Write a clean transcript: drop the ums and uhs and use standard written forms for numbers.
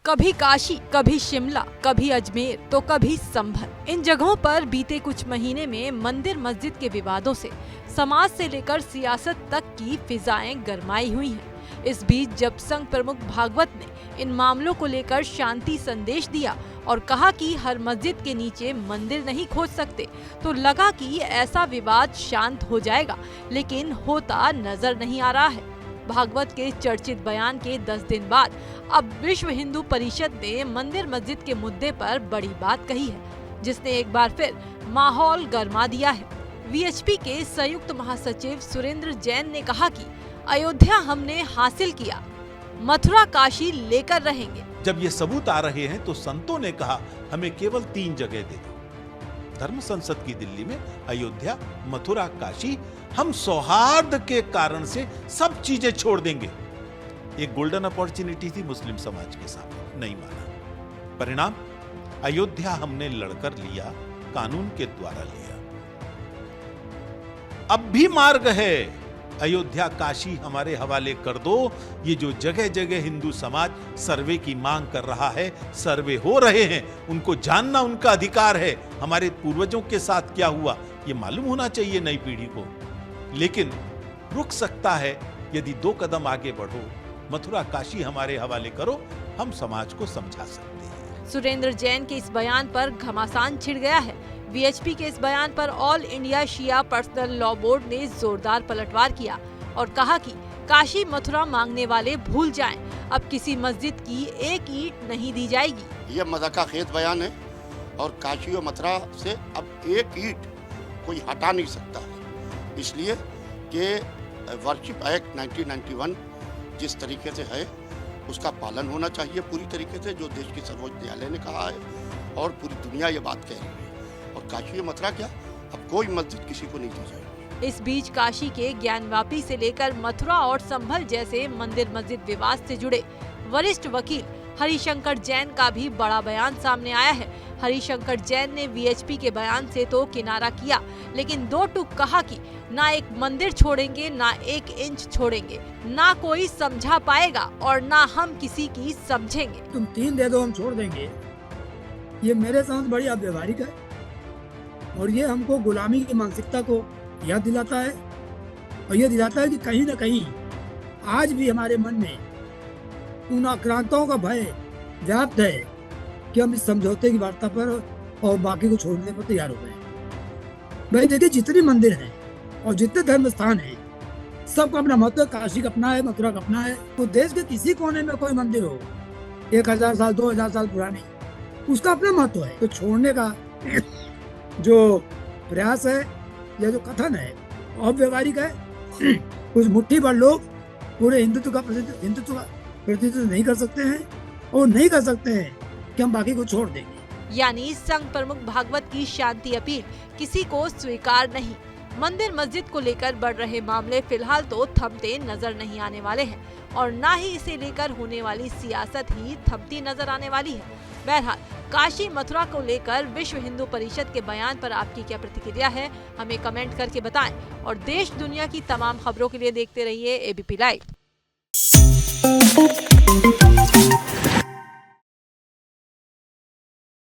कभी काशी, कभी शिमला, कभी अजमेर तो कभी संभल। इन जगहों पर बीते कुछ महीने में मंदिर मस्जिद के विवादों से समाज से लेकर सियासत तक की फिजाएं गरमाई हुई हैं। इस बीच जब संघ प्रमुख भागवत ने इन मामलों को लेकर शांति संदेश दिया और कहा कि हर मस्जिद के नीचे मंदिर नहीं खोद सकते, तो लगा कि ऐसा विवाद शांत हो जाएगा, लेकिन होता नजर नहीं आ रहा है। भागवत के चर्चित बयान के 10 दिन बाद अब विश्व हिंदू परिषद ने मंदिर मस्जिद के मुद्दे पर बड़ी बात कही है, जिसने एक बार फिर माहौल गरमा दिया है। वीएचपी के संयुक्त महासचिव सुरेंद्र जैन ने कहा कि अयोध्या हमने हासिल किया, मथुरा काशी लेकर रहेंगे। जब ये सबूत आ रहे हैं तो संतों ने कहा हमें केवल 3 जगह दे दो, धर्म संसद की दिल्ली में, अयोध्या, मथुरा, काशी। हम सौहार्द के कारण से सब चीजें छोड़ देंगे। एक गोल्डन अपॉर्चुनिटी थी मुस्लिम समाज के सामने, नहीं माना। परिणाम, अयोध्या हमने लड़कर लिया, कानून के द्वारा लिया। अब भी मार्ग है, अयोध्या काशी हमारे हवाले कर दो। ये जो जगह जगह हिंदू समाज सर्वे की मांग कर रहा है, सर्वे हो रहे हैं, उनको जानना उनका अधिकार है। हमारे पूर्वजों के साथ क्या हुआ ये मालूम होना चाहिए नई पीढ़ी को। लेकिन रुक सकता है यदि 2 कदम आगे बढ़ो, मथुरा काशी हमारे हवाले करो, हम समाज को समझा सकते हैं। सुरेंद्र जैन के इस बयान पर घमासान छिड़ गया है। वीएचपी के इस बयान पर ऑल इंडिया शिया पर्सनल लॉ बोर्ड ने जोरदार पलटवार किया और कहा कि काशी मथुरा मांगने वाले भूल जाएं, अब किसी मस्जिद की एक ईंट नहीं दी जाएगी। यह मज़ाक़ाखेज़ बयान है और काशी और मथुरा से अब एक ईंट कोई हटा नहीं सकता है, इसलिए कि वर्शिप एक्ट 1991 जिस तरीके से है उसका पालन होना चाहिए पूरी तरीके से, जो देश की सर्वोच्च न्यायालय ने कहा है और पूरी दुनिया ये बात कह रही है। और काशी मथुरा क्या, अब कोई मस्जिद किसी को नहीं दी जाएगी। इस बीच काशी के ज्ञानवापी से लेकर मथुरा और संभल जैसे मंदिर मस्जिद विवाद से जुड़े वरिष्ठ वकील हरिशंकर जैन का भी बड़ा बयान सामने आया है। हरिशंकर जैन ने वीएचपी के बयान से तो किनारा किया, लेकिन 2 टूक कहा कि ना एक मंदिर छोड़ेंगे, ना 1 इंच छोड़ेंगे, ना कोई समझा पाएगा और ना हम किसी की समझेंगे। तुम 3 दे दो हम छोड़ देंगे, ये मेरे समझ बड़ी अव्यवहारिक है और ये हमको गुलामी की मानसिकता को याद दिलाता है। और ये दिलाता है कि कहीं न कहीं आज भी हमारे मन में उन आक्रांताओं का भय व्याप्त है कि हम इस समझौते की वार्ता पर और बाकी को छोड़ने पर तैयार हो गए। भाई देखिए, जितने मंदिर हैं और जितने धर्म स्थान हैं, सबका अपना महत्व है। काशी का अपना है, मथुरा का अपना है। तो देश के किसी कोने में कोई मंदिर हो 1000 साल 2000 साल पुरानी, उसका अपना महत्व है। तो छोड़ने का जो प्रयास है या जो कथन है अव्यवहारिक है। कुछ मुट्ठी भर लोग पूरे हिंदुत्व का प्रतिनिधित्व नहीं कर सकते हैं और नहीं कर सकते हैं कि हम बाकी को छोड़ देंगे। यानी संघ प्रमुख भागवत की शांति अपील किसी को स्वीकार नहीं। मंदिर मस्जिद को लेकर बढ़ रहे मामले फिलहाल तो थमते नजर नहीं आने वाले हैं और ना ही इसे लेकर होने वाली सियासत ही थमती नजर आने वाली है। बहरहाल, काशी मथुरा को लेकर विश्व हिंदू परिषद के बयान पर आपकी क्या प्रतिक्रिया है, हमें कमेंट करके बताएं और देश दुनिया की तमाम खबरों के लिए देखते रहिए एबीपी लाइव।